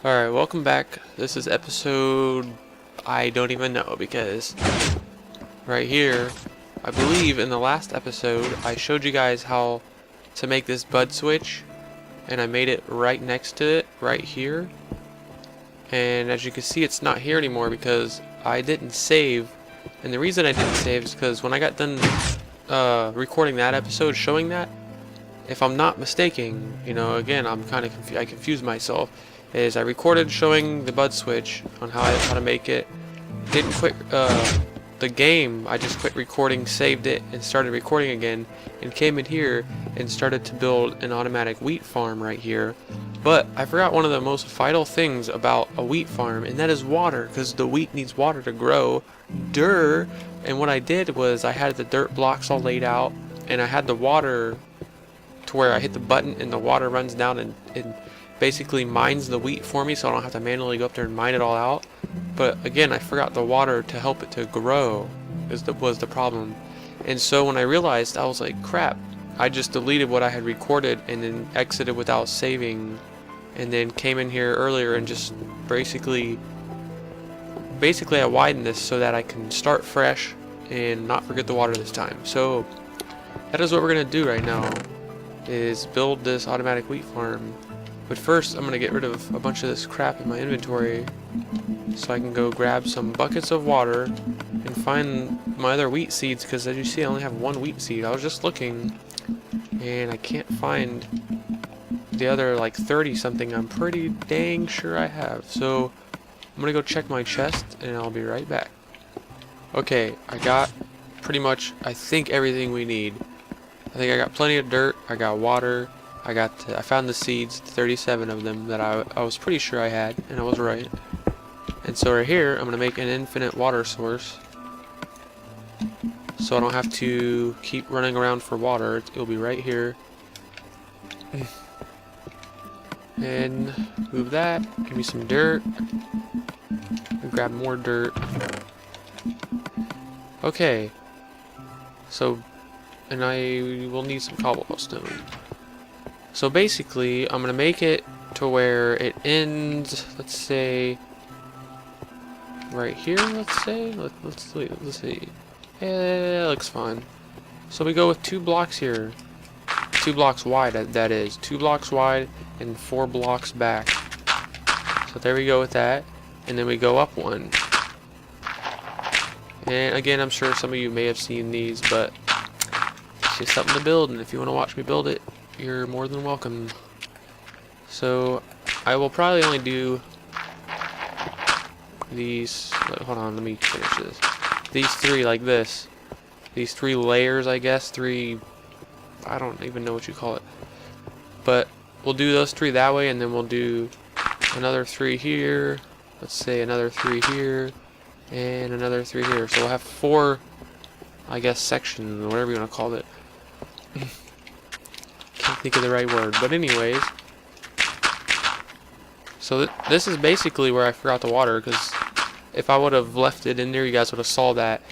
Alright, welcome back. This is episode... I don't even know because right here, I believe in the last episode, I showed you guys how to make this bud switch, and I made it right next to it, right here. And as you can see, it's not here anymore because I didn't save. And the reason I didn't save is because when I got done recording that episode, showing that, if I'm not mistaken, again, I'm kind of I confused myself. Is I recorded showing the bud switch on how to make it. Didn't quit the game. I just quit recording, saved it, and started recording again. And came in here and started to build an automatic wheat farm right here. But I forgot one of the most vital things about a wheat farm, and that is water, because the wheat needs water to grow. Durr. And what I did was I had the dirt blocks all laid out, and I had the water to where I hit the button and the water runs down and basically mines the wheat for me, so I don't have to manually go up there and mine it all out. But again, I forgot the water to help it to grow was the problem. And so when I realized, I was like, crap, I just deleted what I had recorded and then exited without saving, and then came in here earlier and just basically I widened this so that I can start fresh and not forget the water this time. So that is what we're gonna do right now, is build this automatic wheat farm. But first, I'm going to get rid of a bunch of this crap in my inventory so I can go grab some buckets of water and find my other wheat seeds, because as you see, I only have one wheat seed. I was just looking and I can't find the other like 30 something I'm pretty dang sure I have. So I'm going to go check my chest and I'll be right back. Okay, I got pretty much, I think, everything we need. I think I got plenty of dirt, I got water, I found the seeds, 37 of them that I was pretty sure I had, and I was right. And so right here, I'm going to make an infinite water source, so I don't have to keep running around for water. It'll be right here. And move that, give me some dirt, and grab more dirt. Okay, so, and I will need some cobblestone. So basically, I'm gonna make it to where it ends, let's say, right here, let's say, let's see, yeah, looks fine. So we go with 2 blocks here, 2 blocks wide, that is, 2 blocks wide and 4 blocks back. So there we go with that, and then we go up 1. And again, I'm sure some of you may have seen these, but it's just something to build, and if you want to watch me build it, you're more than welcome. So I will probably only do these, hold on, let me finish this. These 3 like this. These 3 layers, I guess, 3, I don't even know what you call it. But we'll do those 3 that way, and then we'll do another 3 here, let's say another 3 here, and another 3 here. So we'll have 4, I guess, sections, or whatever you want to call it. Can't think of the right word, but anyways, so this is basically where I forgot the water, because if I would have left it in there, you guys would have saw that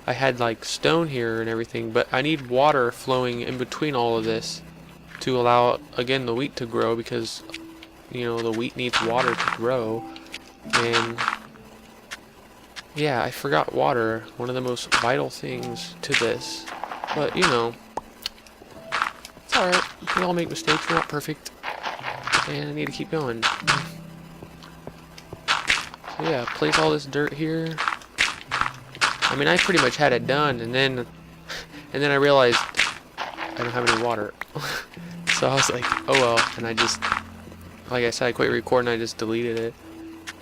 I had like stone here and everything, but I need water flowing in between all of this to allow, again, the wheat to grow, because the wheat needs water to grow. And yeah, I forgot water, one of the most vital things to this, but alright, we all make mistakes, we're not perfect, and I need to keep going. So yeah, place all this dirt here. I mean, I pretty much had it done, and then I realized I don't have any water. So I was like, oh well, and I just, like I said, I quit recording, I just deleted it.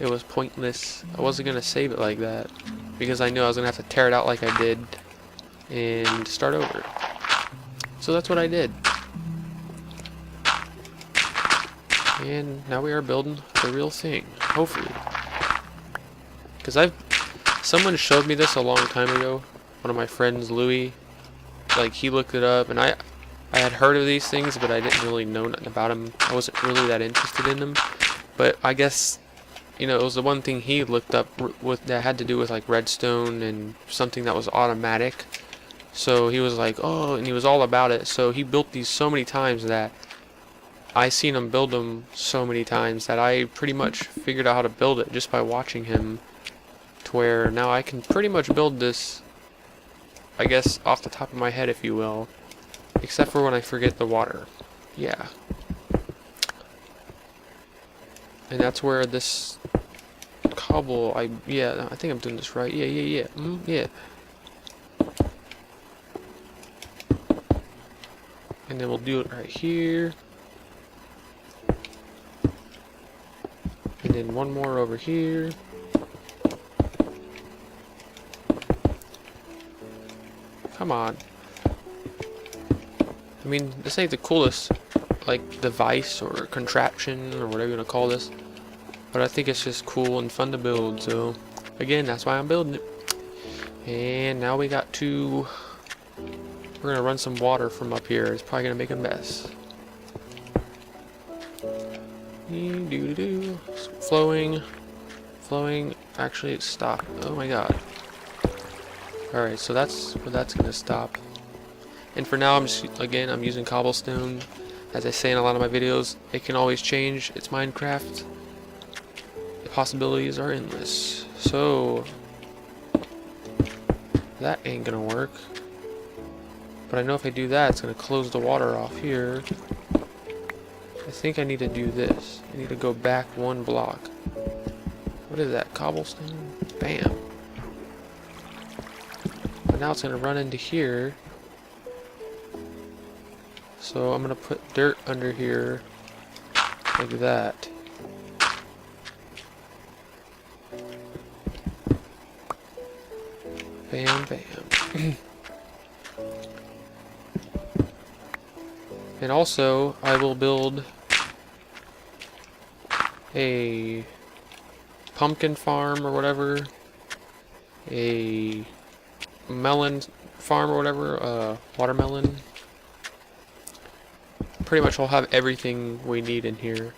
It was pointless. I wasn't going to save it like that, because I knew I was going to have to tear it out like I did, and start over. So that's what I did. And now we are building the real thing, hopefully. Because someone showed me this a long time ago. One of my friends, Louis, like, he looked it up, and I had heard of these things, but I didn't really know nothing about them. I wasn't really that interested in them. But I guess, it was the one thing he looked up that had to do with like redstone and something that was automatic. So he was like, oh, and he was all about it. So he built these so many times that I seen him build them so many times that I pretty much figured out how to build it just by watching him, to where now I can pretty much build this, I guess, off the top of my head, if you will, except for when I forget the water. Yeah. And that's where this cobble, I think I'm doing this right. Yeah. Yeah. And then we'll do it right here. And then one more over here. Come on. I mean, this ain't the coolest, like, device or contraption or whatever you want to call this, but I think it's just cool and fun to build. So again, that's why I'm building it. And now we got to, we're gonna run some water from up here. It's probably gonna make a mess. Flowing. Actually, it stopped. Oh my god. Alright, so that's where that's gonna stop. And for now, I'm using cobblestone. As I say in a lot of my videos, it can always change. It's Minecraft. The possibilities are endless. So that ain't gonna work. But I know if I do that, it's gonna close the water off here. I think I need to do this. I need to go back one block. What is that? Cobblestone? Bam. But now it's gonna run into here. So I'm gonna put dirt under here like that. Bam, bam. And also, I will build a pumpkin farm or whatever, a melon farm or whatever, watermelon. Pretty much I'll have everything we need in here.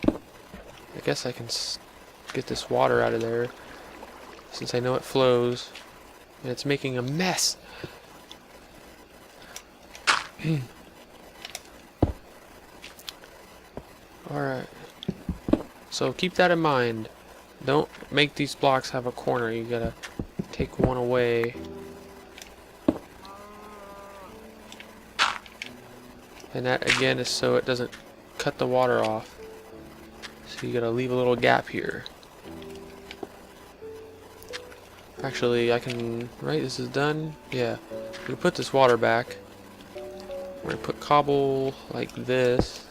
I guess I can get this water out of there, since I know it flows, and it's making a mess. Alright, so keep that in mind. Don't make these blocks have a corner. You gotta take one away. And that again is so it doesn't cut the water off. So you gotta leave a little gap here. Actually, I can, right, this is done. Yeah, I'm gonna put this water back. We're gonna put cobble like this.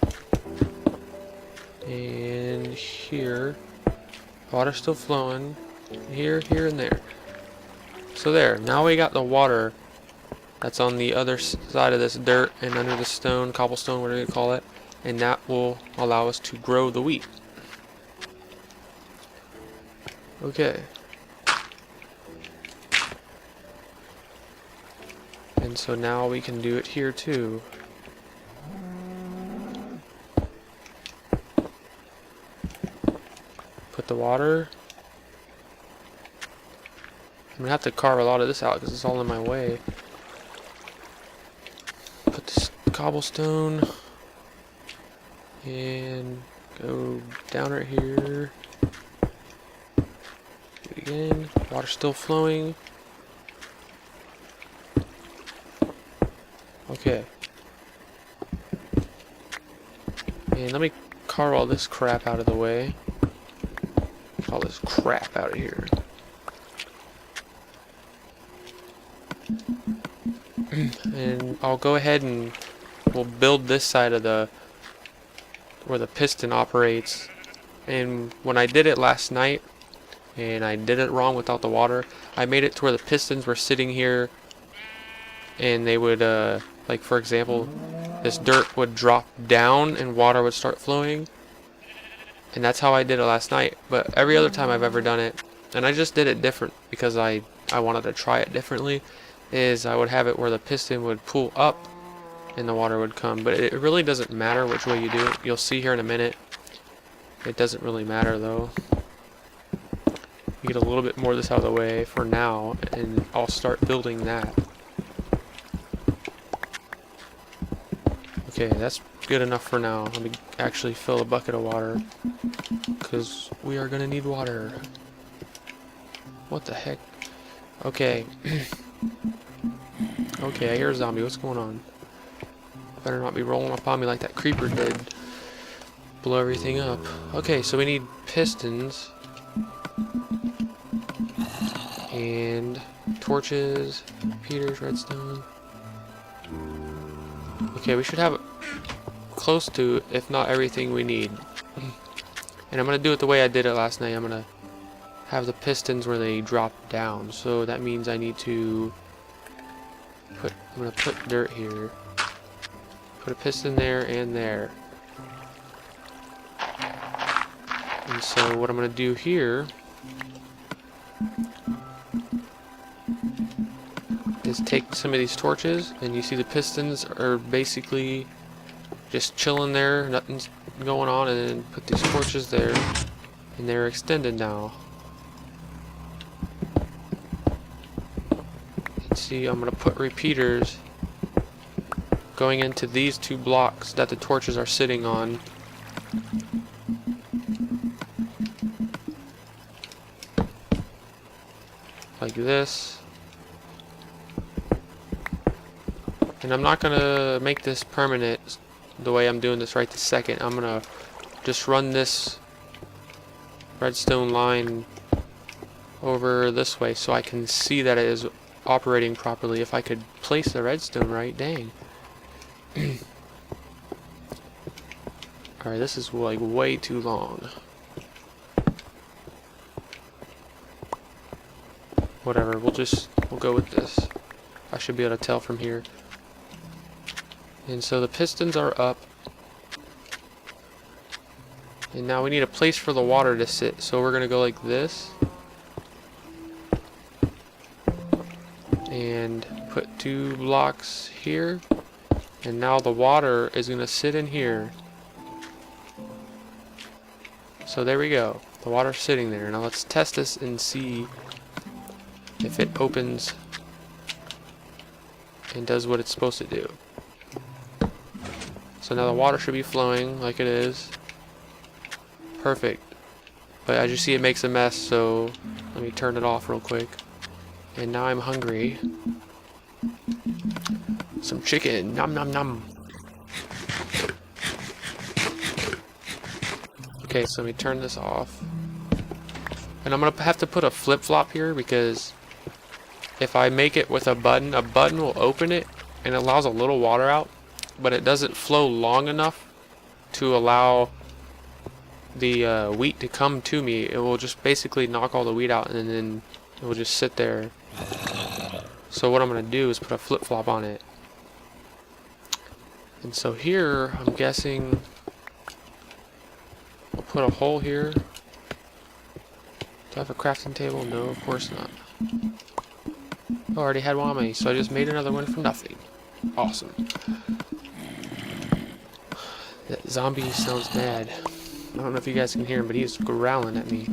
And here, water's still flowing. Here, and there. So there, now we got the water that's on the other side of this dirt and under the stone, cobblestone, whatever you call it, and that will allow us to grow the wheat. Okay. And so now we can do it here too. Put the water. I'm gonna have to carve a lot of this out because it's all in my way. Put this cobblestone and go down right here. Do it again. Water's still flowing. Okay. And let me carve all this crap out of the way. All this crap out of here. And I'll go ahead and we'll build this side of the where the piston operates. And when I did it last night and I did it wrong without the water, I made it to where the pistons were sitting here and they would like, for example, this dirt would drop down and water would start flowing. And that's how I did it last night. But every other time I've ever done it, and I just did it different because I wanted to try it differently, is I would have it where the piston would pull up and the water would come. But it really doesn't matter which way you do it. You'll see here in a minute. It doesn't really matter though. You get a little bit more of this out of the way for now, and I'll start building that. Okay, that's good enough for now. Let me actually fill a bucket of water, because we are gonna need water. What the heck? Okay. Okay, I hear a zombie. What's going on? Better not be rolling up on me like that creeper did. Blow everything up. Okay, so we need pistons. And torches, repeaters, redstone. Okay, we should have close to, if not everything we need. And I'm going to do it the way I did it last night. I'm going to have the pistons where they drop down. So that means I need to I'm going to put dirt here. Put a piston there and there. And so what I'm going to do here is take some of these torches, and you see the pistons are basically just chilling there, nothing's going on, and then put these torches there, and they're extended now. And see, I'm going to put repeaters going into these two blocks that the torches are sitting on. Like this. And I'm not gonna make this permanent the way I'm doing this right this second. I'm gonna just run this redstone line over this way so I can see that it is operating properly. If I could place the redstone right, dang. Alright, this is like way too long. Whatever, we'll go with this. I should be able to tell from here. And so the pistons are up. And now we need a place for the water to sit. So we're going to go like this. And put 2 blocks here. And now the water is going to sit in here. So there we go. The water's sitting there. Now let's test this and see if it opens and does what it's supposed to do. So now the water should be flowing like it is. Perfect. But as you see, it makes a mess, so let me turn it off real quick. And now I'm hungry. Some chicken. Nom nom nom. Okay, so let me turn this off. And I'm going to have to put a flip-flop here, because if I make it with a button will open it and it allows a little water out, but it doesn't flow long enough to allow the wheat to come to me. It will just basically knock all the wheat out, and then it will just sit there. So what I'm going to do is put a flip-flop on it. And so here, I'm guessing I'll put a hole here. Do I have a crafting table? No, of course not. I already had one on me, so I just made another one from nothing. Awesome. That zombie sounds mad. I don't know if you guys can hear him, but he's growling at me.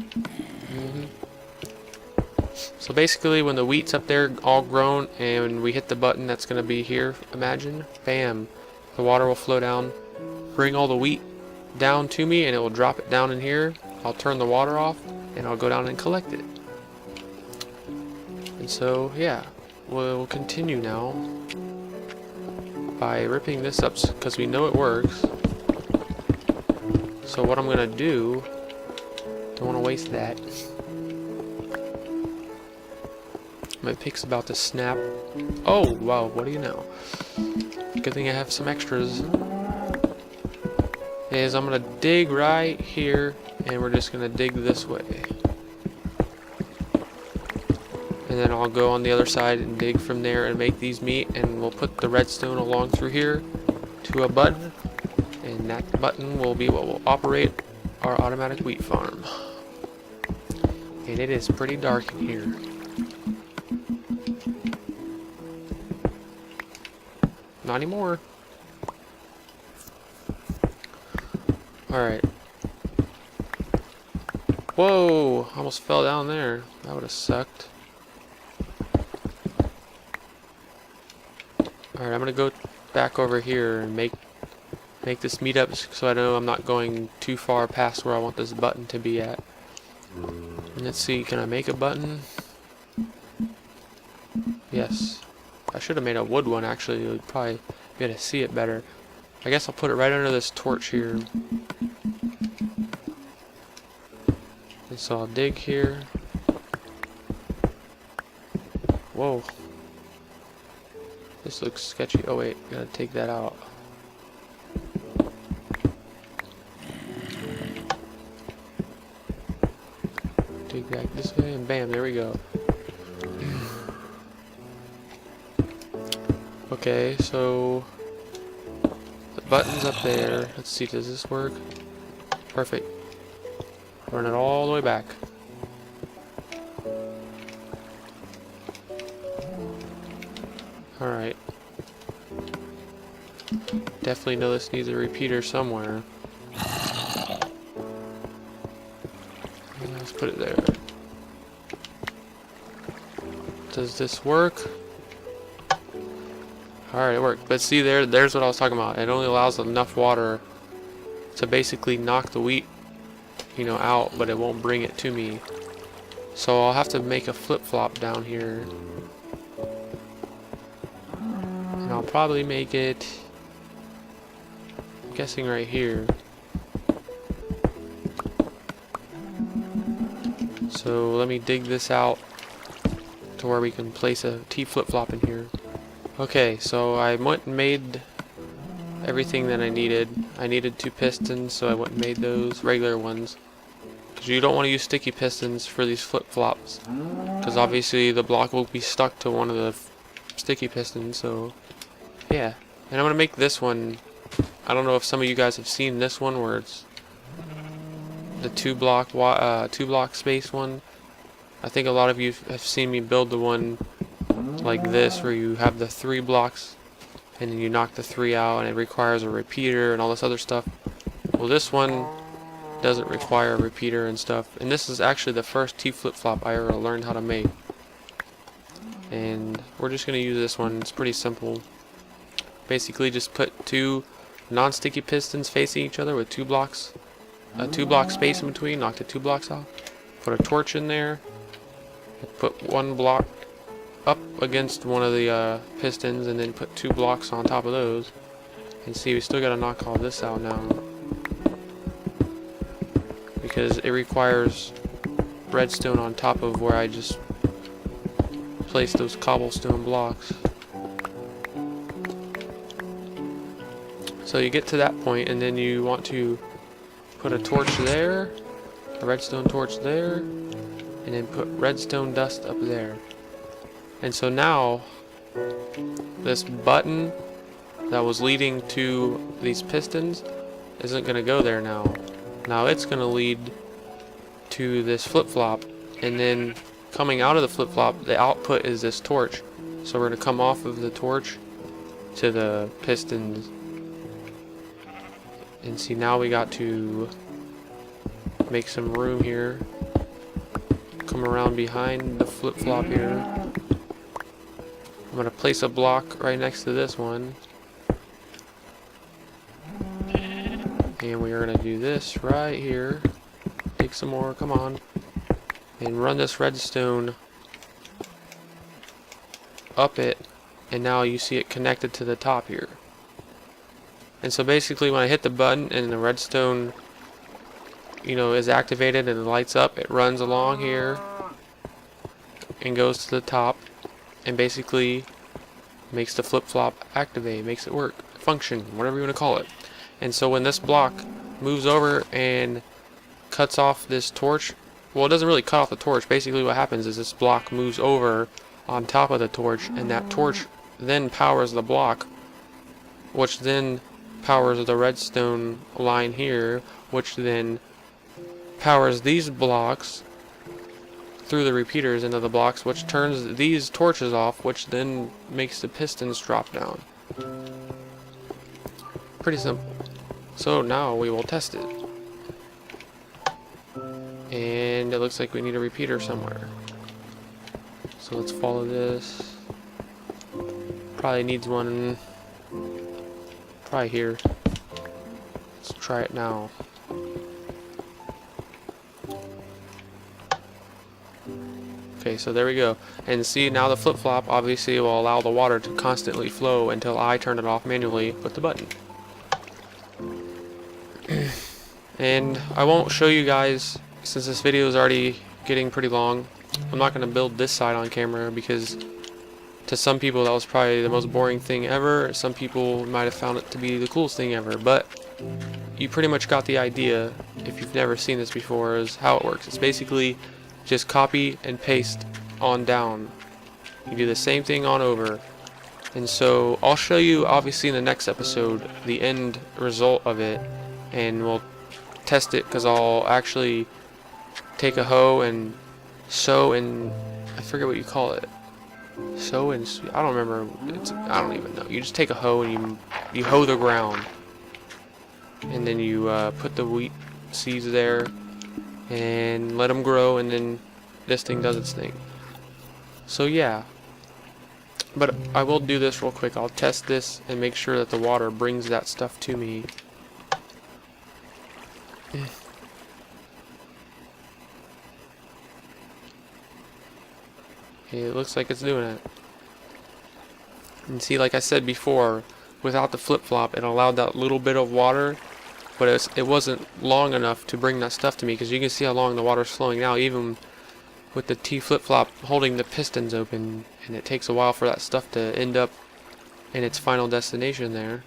So basically, when the wheat's up there all grown and we hit the button that's going to be here, imagine, bam, the water will flow down, bring all the wheat down to me, and it will drop it down in here. I'll turn the water off, and I'll go down and collect it. And so, yeah, we'll continue now by ripping this up because we know it works. So what I'm going to do, don't want to waste that. My pick's about to snap. Oh, wow, what do you know? Good thing I have some extras. Is I'm going to dig right here, and we're just going to dig this way. And then I'll go on the other side and dig from there and make these meet, and we'll put the redstone along through here to a button, and that button will be what will operate our automatic wheat farm. And it is pretty dark in here. Not anymore. Alright. Whoa! Almost fell down there. That would have sucked. Alright, I'm gonna go back over here and make make this meetup so I know I'm not going too far past where I want this button to be at. And let's see, can I make a button? Yes. I should have made a wood one actually. You would probably be able to see it better. I guess I'll put it right under this torch here. And so I'll dig here. Whoa. This looks sketchy. Oh wait, gotta take that out. Dig back this way and bam, there we go. Okay, so the button's up there. Let's see, does this work? Perfect. Run it all the way back. Alright. Definitely know this needs a repeater somewhere. Let's put it there. Does this work? Alright, it worked. But see, there's what I was talking about. It only allows enough water to basically knock the wheat, you know, out, but it won't bring it to me. So I'll have to make a flip-flop down here. And I'll probably make it, I'm guessing right here. So let me dig this out to where we can place a T flip-flop in here. Okay, so I went and made everything that I needed. I needed 2 pistons, so I went and made those regular ones. Because you don't want to use sticky pistons for these flip-flops. Because obviously the block will be stuck to one of the sticky pistons, so yeah. And I'm going to make this one. I don't know if some of you guys have seen this one where it's the 2 block space one. I think a lot of you have seen me build the one like this where you have the 3 blocks and then you knock the 3 out and it requires a repeater and all this other stuff. Well, this one doesn't require a repeater and stuff, and this is actually the first T flip-flop I ever learned how to make. And we're just going to use this one. It's pretty simple. Basically just put 2 non-sticky pistons facing each other with 2 blocks, a 2 block space in between, knock the 2 blocks off, put a torch in there, put 1 block up against one of the pistons, and then put 2 blocks on top of those. And see, we still gotta knock all this out now because it requires redstone on top of where I just placed those cobblestone blocks. So you get to that point and then you want to put a torch there, a redstone torch there, and then put redstone dust up there. And so now this button that was leading to these pistons isn't going to go there now. Now it's going to lead to this flip-flop, and then coming out of the flip-flop, the output is this torch. So we're going to come off of the torch to the pistons. And see, now we got to make some room here. Come around behind the flip-flop here. I'm going to place a block right next to this one. And we are going to do this right here. Take some more, come on. And run this redstone up it. And now you see it connected to the top here. And so basically when I hit the button and the redstone, you know, is activated and it lights up, it runs along here and goes to the top and basically makes the flip-flop activate, makes it work, function, whatever you want to call it. And so when this block moves over and cuts off this torch, well, it doesn't really cut off the torch. Basically what happens is this block moves over on top of the torch, and that torch then powers the block, which then powers the redstone line here, which then powers these blocks through the repeaters into the blocks, which turns these torches off, which then makes the pistons drop down. Pretty simple. So now we will test it. And it looks like we need a repeater somewhere. So let's follow this. Probably needs one probably here. try it now. Okay, so there we go. And see, now the flip-flop obviously will allow the water to constantly flow until I turn it off manually with the button. And I won't show you guys, since this video is already getting pretty long. I'm not going to build this side on camera because to some people that was probably the most boring thing ever. Some people might have found it to be the coolest thing ever, but you pretty much got the idea, if you've never seen this before, is how it works. It's basically just copy and paste on down. You do the same thing on over. And so I'll show you obviously in the next episode the end result of it, and we'll test it, because I'll actually take a hoe and sow and I forget what you call it. Sow and I don't remember. I don't even know. You just take a hoe and you hoe the ground, and then you put the wheat seeds there and let them grow, and then this thing does its thing. So yeah, but I will do this real quick. I'll test this and make sure that the water brings that stuff to me. Okay, it looks like it's doing it. And see, like I said before, without the flip-flop, it allowed that little bit of water, but it wasn't long enough to bring that stuff to me, because you can see how long the water's flowing now, even with the T flip-flop holding the pistons open, and it takes a while for that stuff to end up in its final destination there.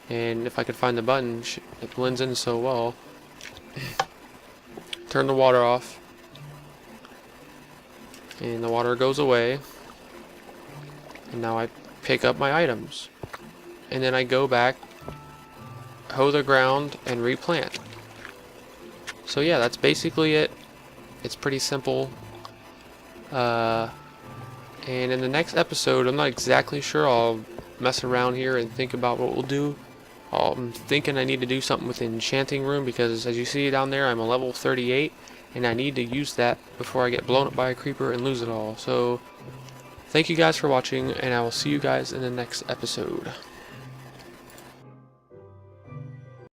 And if I could find the button, it blends in so well. Turn the water off, and the water goes away, and now I pick up my items, and then I go back, hoe the ground, and replant. So yeah, that's basically it. It's pretty simple. And in the next episode, I'm not exactly sure, I'll mess around here and think about what we'll do. I'm thinking I need to do something with the enchanting room, because as you see down there, I'm a level 38, and I need to use that before I get blown up by a creeper and lose it all. So thank you guys for watching, and I will see you guys in the next episode.